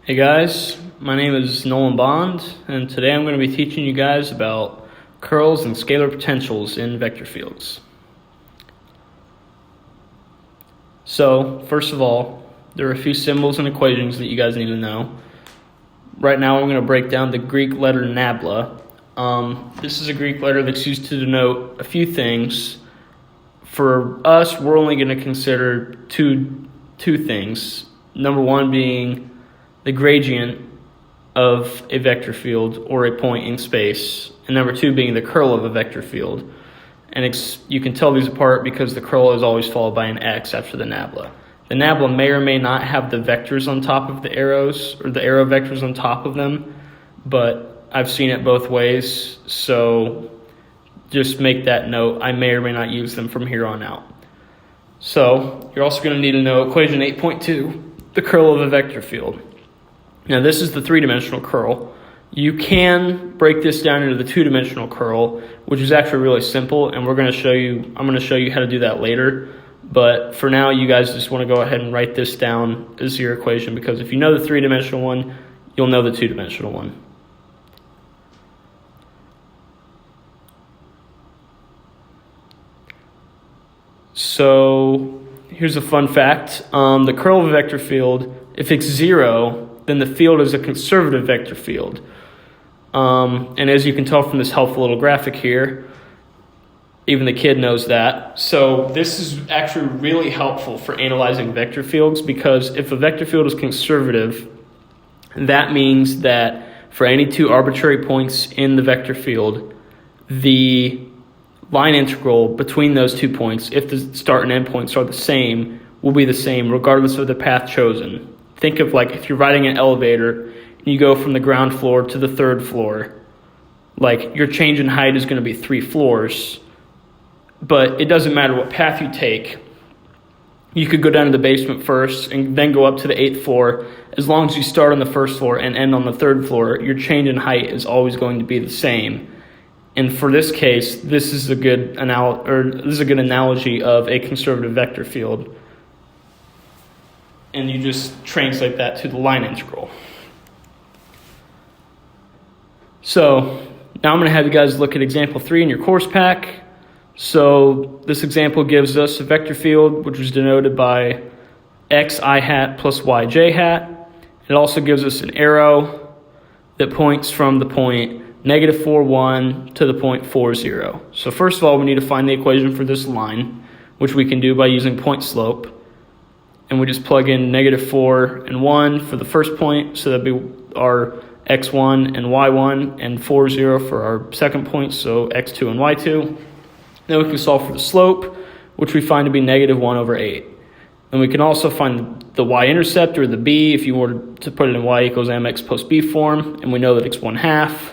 Hey guys, my name is Nolan Bond, and today I'm going to be teaching you guys about curls and scalar potentials in vector fields. So, first of all, there are a few symbols and equations that you guys need to know. Right now I'm going to break down the Greek letter nabla. This is a Greek letter that's used to denote a few things. For us, we're only going to consider two things. Number one being the gradient of a vector field or a point in space, and number two being the curl of a vector field. And you can tell these apart because the curl is always followed by an x after the nabla. The nabla may or may not have the vectors on top of the arrows, or the arrow vectors on top of them, but I've seen it both ways, so just make that note. I may or may not use them from here on out. So you're also going to need to know equation 8.2, the curl of a vector field. Now this is the three-dimensional curl. You can break this down into the two-dimensional curl, which is actually really simple, and I'm going to show you how to do that later. But for now, you guys just want to go ahead and write this down as your equation, because if you know the three-dimensional one, you'll know the two-dimensional one. So here's a fun fact. The curl of a vector field, if it's 0, then the field is a conservative vector field. And as you can tell from this helpful little graphic here, even the kid knows that. So this is actually really helpful for analyzing vector fields, because if a vector field is conservative, that means that for any two arbitrary points in the vector field, the line integral between those 2 points, if the start and end points are the same, will be the same regardless of the path chosen. Think of like if you're riding an elevator and you go from the ground floor to the third floor, like your change in height is going to be 3 floors, but it doesn't matter what path you take. You could go down to the basement first and then go up to the 8th floor. As long as you start on the first floor and end on the third floor, your change in height is always going to be the same. And for this case, this is a good analogy of a conservative vector field. And you just translate that to the line integral. So now I'm going to have you guys look at example 3 in your course pack. So this example gives us a vector field which was denoted by xi hat plus yj hat. It also gives us an arrow that points from the point -4, 1 to the point 4, 0. So first of all, we need to find the equation for this line, which we can do by using point slope. And we just plug in -4 and 1 for the first point, so that'd be our x1 and y1, and 4, 0 for our second point, so x2 and y2. Then we can solve for the slope, which we find to be -1/8. And we can also find the y-intercept, or the b, if you were to put it in y equals mx plus b form, and we know that it's 1/2.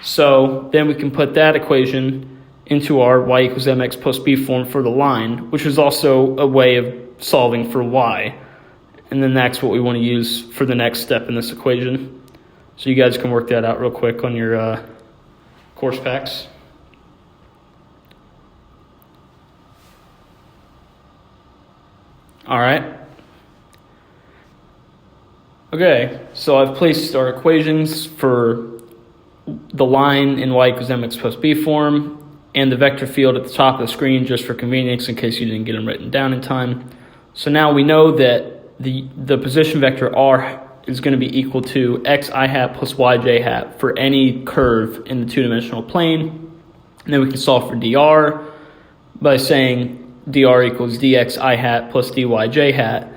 So then we can put that equation into our y equals mx plus b form for the line, which is also a way of solving for y. And then that's what we want to use for the next step in this equation. So you guys can work that out real quick on your course packs. All right. Okay, so I've placed our equations for the line in y equals mx plus b form and the vector field at the top of the screen, just for convenience in case you didn't get them written down in time. So now we know that the position vector r is going to be equal to xi hat plus yj hat for any curve in the two-dimensional plane. And then we can solve for dr by saying dr equals dxi hat plus dyj hat.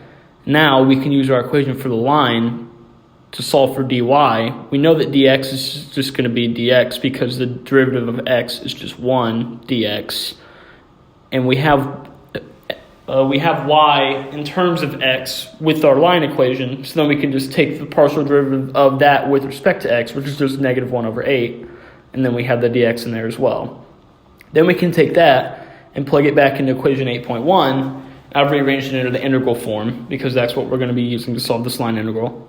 Now we can use our equation for the line to solve for dy. We know that dx is just going to be dx because the derivative of x is just 1 dx. And we have y in terms of x with our line equation, so then we can just take the partial derivative of that with respect to x, which is just -1/8, and then we have the dx in there as well. Then we can take that and plug it back into equation 8.1. I've rearranged it into the integral form because that's what we're going to be using to solve this line integral.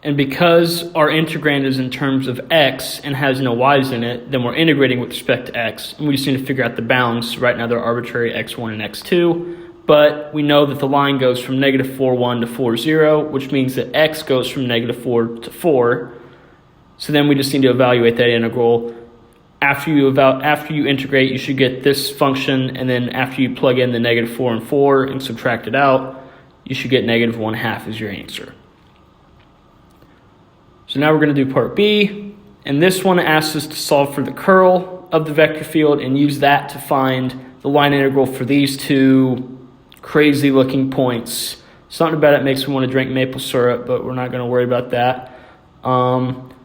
And because our integrand is in terms of x and has no y's in it, then we're integrating with respect to x, and we just need to figure out the bounds. Right now they're arbitrary x1 and x2, but we know that the line goes from negative 4, 1 to 4, 0, which means that x goes from negative 4 to 4. So then we just need to evaluate that integral. After you integrate, you should get this function, and then after you plug in the negative 4 and 4 and subtract it out, you should get negative 1/2 as your answer. So now we're going to do part B, and this one asks us to solve for the curl of the vector field and use that to find the line integral for these two crazy looking points. Something about it makes me want to drink maple syrup, but we're not going to worry about that.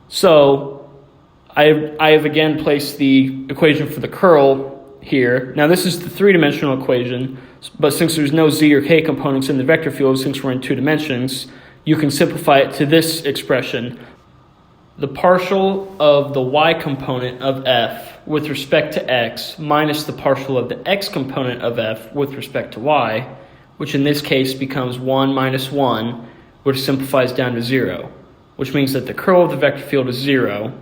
So I have again placed the equation for the curl here. Now this is the three-dimensional equation, but since there's no z or k components in the vector field, since we're in 2 dimensions, you can simplify it to this expression. The partial of the y component of f with respect to x minus the partial of the x component of f with respect to y, which in this case becomes 1 minus 1, which simplifies down to 0, which means that the curl of the vector field is 0,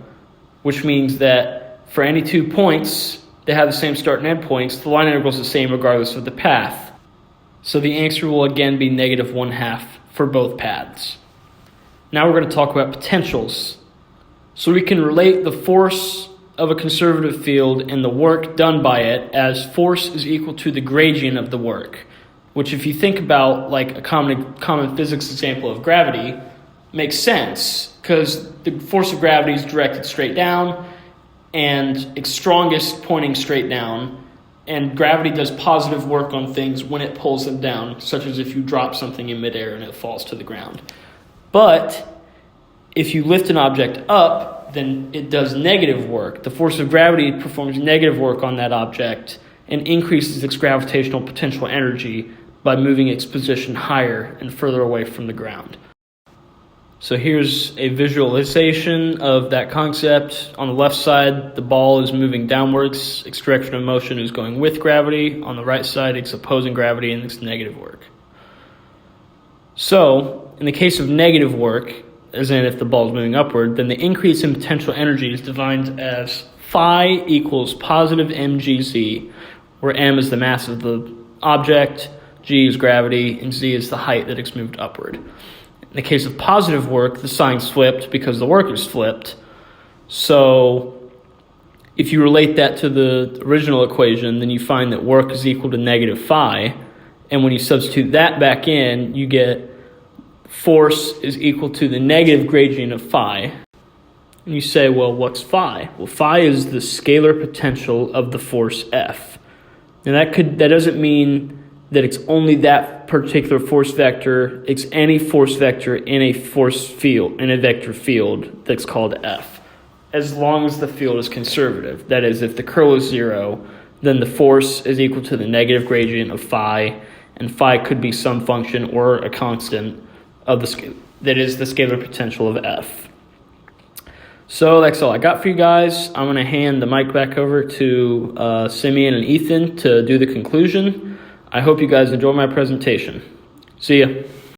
which means that for any 2 points that have the same start and end points, the line integral is the same regardless of the path. So the answer will again be negative 1/2 for both paths. Now we're going to talk about potentials. So we can relate the force of a conservative field and the work done by it as force is equal to the gradient of the work, which if you think about like a common physics example of gravity, makes sense because the force of gravity is directed straight down and it's strongest pointing straight down, and gravity does positive work on things when it pulls them down, such as if you drop something in midair and it falls to the ground. But if you lift an object up, then it does negative work. The force of gravity performs negative work on that object and increases its gravitational potential energy by moving its position higher and further away from the ground. So here's a visualization of that concept. On the left side, the ball is moving downwards. Its direction of motion is going with gravity. On the right side, it's opposing gravity and it's negative work. So in the case of negative work, as in if the ball is moving upward, then the increase in potential energy is defined as phi equals positive mgz, where m is the mass of the object, g is gravity, and z is the height that it's moved upward. In the case of positive work, the sign's flipped because the work is flipped. So if you relate that to the original equation, then you find that work is equal to negative phi. And when you substitute that back in, you get force is equal to the negative gradient of phi. And you say, well, what's phi? Well, phi is the scalar potential of the force F. And that doesn't mean that it's only that particular force vector. It's any force vector in a force field, in a vector field that's called F, as long as the field is conservative. That is, if the curl is 0, then the force is equal to the negative gradient of phi, and phi could be some function or a constant of the scale that is the scalar potential of F. So that's all I got for you guys. I'm going to hand the mic back over to Simeon and Ethan to do the conclusion. I hope you guys enjoy my presentation. See ya.